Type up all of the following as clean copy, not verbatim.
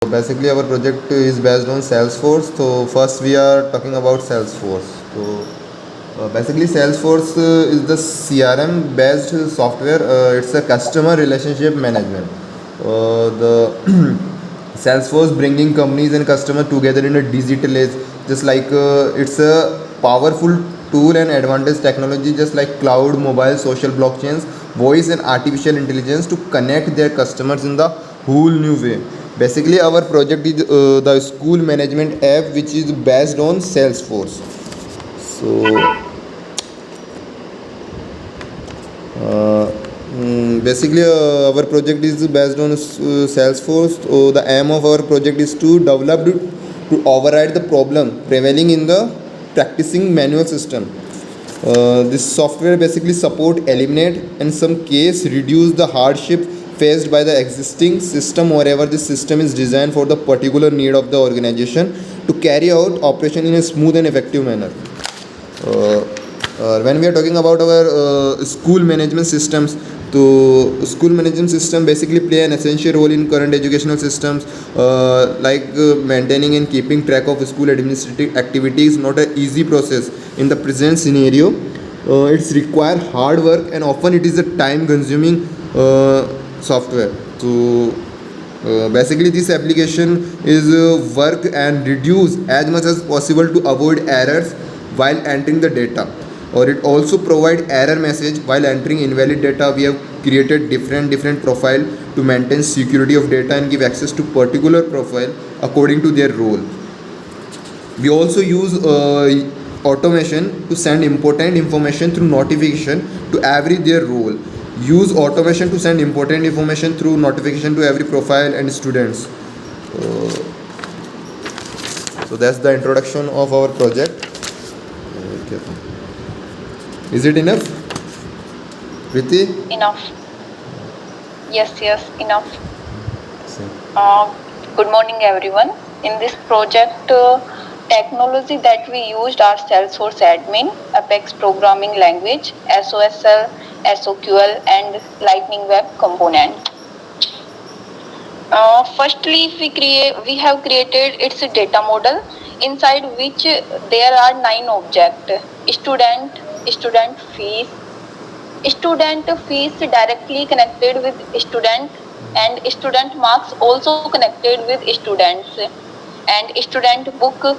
Basically, our project is based on Salesforce. So first, we are talking about Salesforce. Basically, Salesforce is the CRM based software. It's a customer relationship management. The Salesforce bringing companies and customer together in a digital age. Just like it's a powerful tool and advanced technology, just like cloud, mobile, social blockchains, voice, and artificial intelligence to connect their customers in the whole new way. Basically, our project is the school management app, which is based on Salesforce. So basically, our project is based on Salesforce. So the aim of our project is to develop to override the problem prevailing in the practicing manual system. This software basically support eliminate and some case reduce the hardship faced by the existing system wherever the system is designed for the particular need of the organization to carry out operation in a smooth and effective manner. uh, when we are talking about our school management systems, so school management system basically play an essential role in current educational systems, like maintaining and keeping track of school administrative activities not an easy process in the present scenario. It's require hard work and often it is a time consuming software. Basically, this application is work and reduce as much as possible to avoid errors while entering the data, or it also provide error message while entering invalid data. We have created different profile to maintain security of data and give access to particular profile according to their role. We also use automation to send important information through notification to every their role. Use automation to send important information through notification to every profile and students. So that's the introduction of our project. Okay. Is it enough, Priti? Enough. Yes, enough. So, Good morning, everyone. In this project, technology that we used are Salesforce Admin, Apex Programming Language, SOSL, SOQL, and Lightning Web Component. Firstly, we have created its data model inside which there are 9 objects: student fees, student fees directly connected with student, and student marks also connected with students, and student book,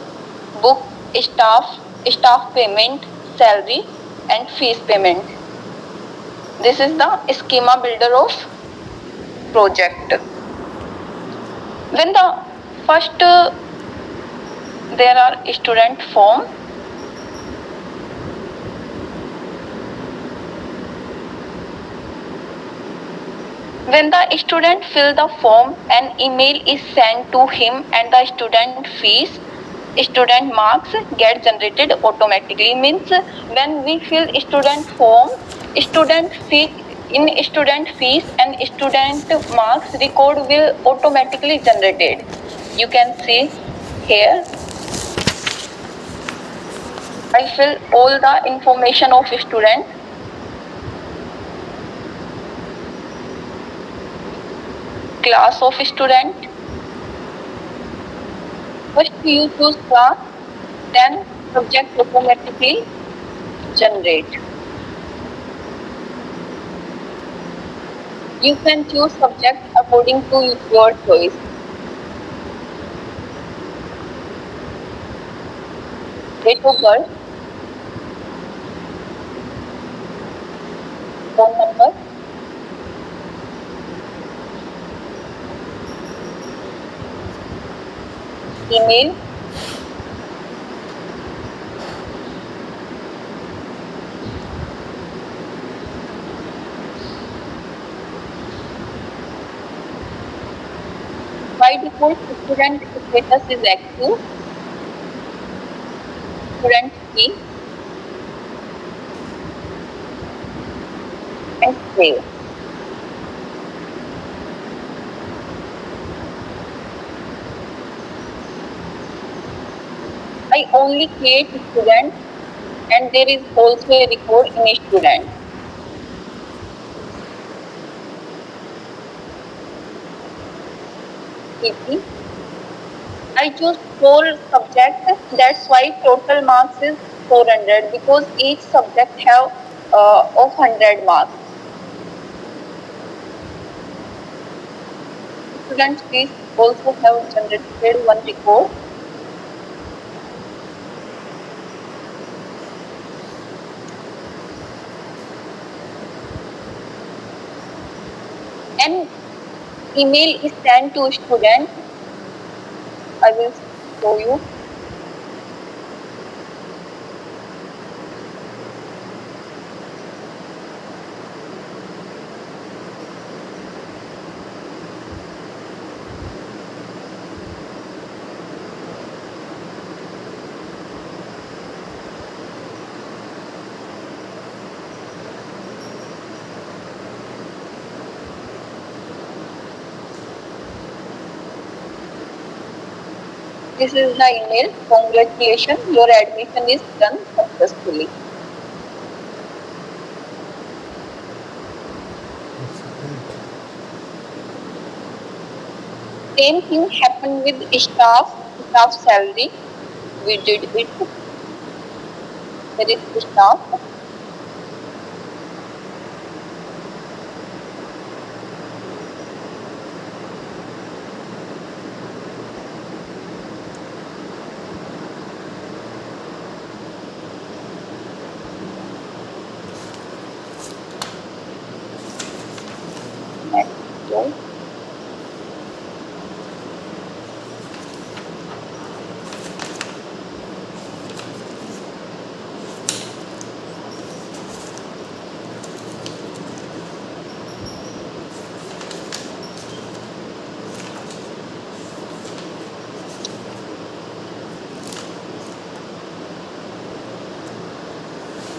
staff payment, salary, and fees payment. This is the schema builder of project. When the first there are student form. When the student fill the form, an email is sent to him and the student fees, student marks get generated automatically. Means when we fill student form, student fee in student fees and student marks record will automatically generated. You can see here. I fill all the information of student. Class of student. First you choose class, then subject automatically generate. You can choose subject according to your choice. Date of birth, phone number, email, by default student status is active, student key, and save. I only create student and there is also a record in a student. PP I choose 4 subjects. That's why total marks is 400 because each subject have of 100 marks. Students fees also have generated one record. An email is sent to student. I will show you. This is the email. Congratulations, your admission is done successfully. Same thing happened with staff salary. We did it. There is staff. Next, right?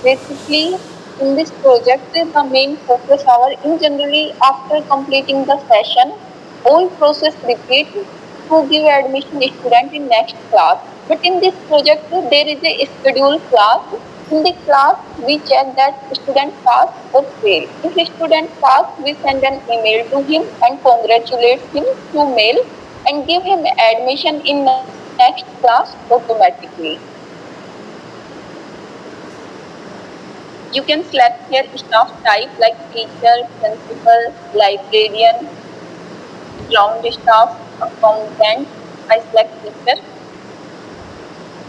Basically, in this project, the main focus hour in generally after completing the session, all process repeat to give admission student in next class. But in this project, there is a scheduled class. In the class, we check that student pass or fail. If student pass, we send an email to him and congratulate him through mail and give him admission in next class automatically. You can select here staff type like teacher, principal, librarian, ground staff, accountant. I select teacher,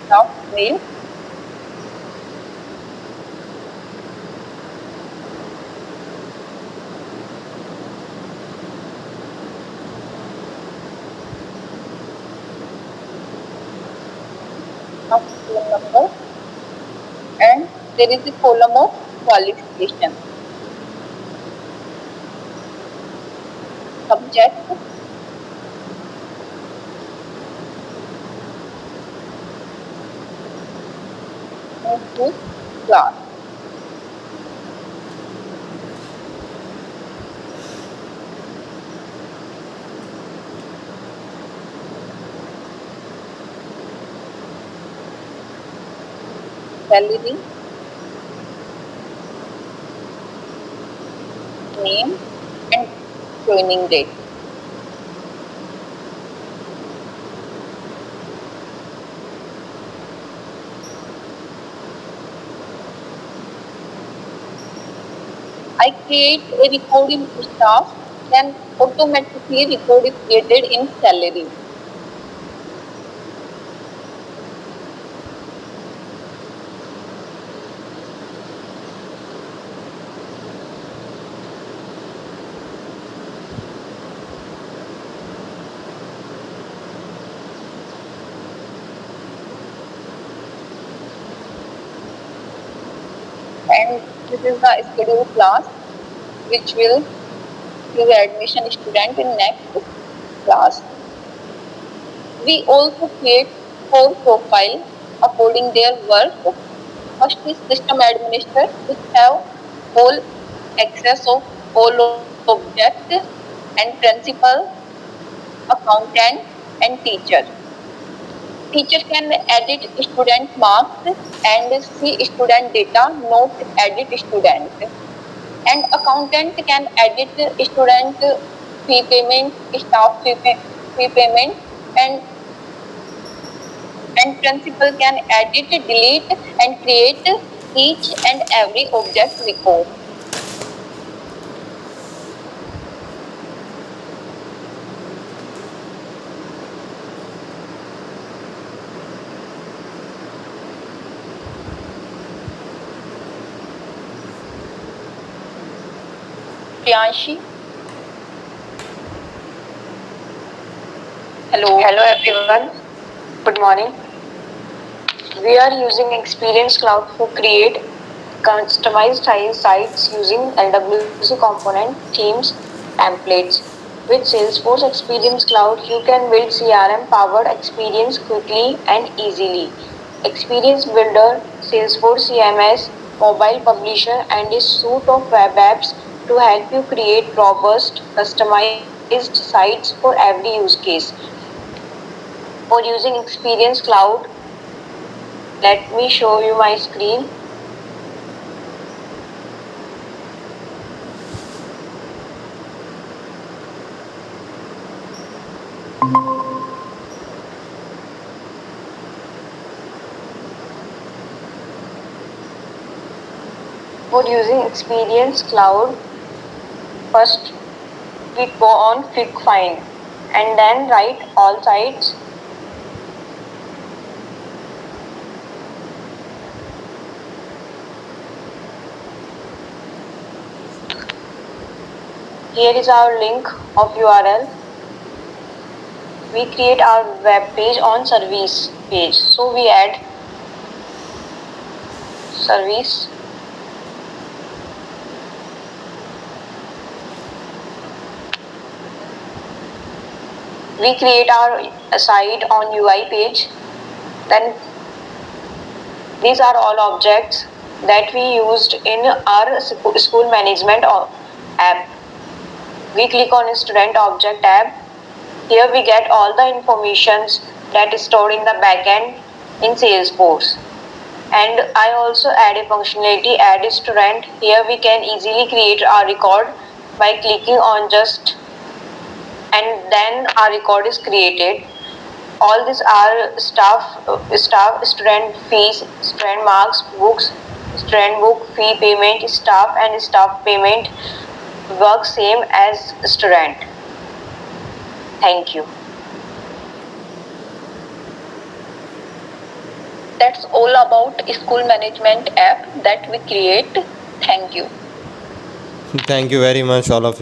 staff male. Staff phone number, and there is a column of qualification. Subject, move to class. Salary, name, and joining date. I create a record in staff, then automatically record is created in salary. And this is the scheduled class which will give admission student in next class. We also create 4 profiles according their work. First is system administrator, which have all access of all objects, and principal, accountant, and teacher. Teacher can edit student marks and see student data, not edit student. And accountant can edit student fee payment, staff fee payment, and and principal can edit, delete and create each and every object record. Priyanshi, hello. Hello everyone, good morning. We are using Experience Cloud to create customized sites using LWC component, themes, templates. With Salesforce Experience Cloud, you can build CRM powered experience quickly and easily. Experience Builder, Salesforce CMS, Mobile Publisher, and a suite of web apps to help you create robust, customized sites for every use case. For using Experience Cloud, let me show you my screen. For using Experience Cloud, first we go on click find and then write all sites. Here is our link of URL. We create our web page on service page. So we add service. We create our site on UI page. Then these are all objects that we used in our school management app. We click on student object tab. Here we get all the informations that is stored in the backend in Salesforce. And I also add a functionality add student. Here we can easily create our record by clicking on just and then our record is created. All these are staff, student fees, student marks, books, student book fee payment, staff and staff payment work same as student. Thank you. That's all about school management app that we create. Thank you. Thank you very much, all of you.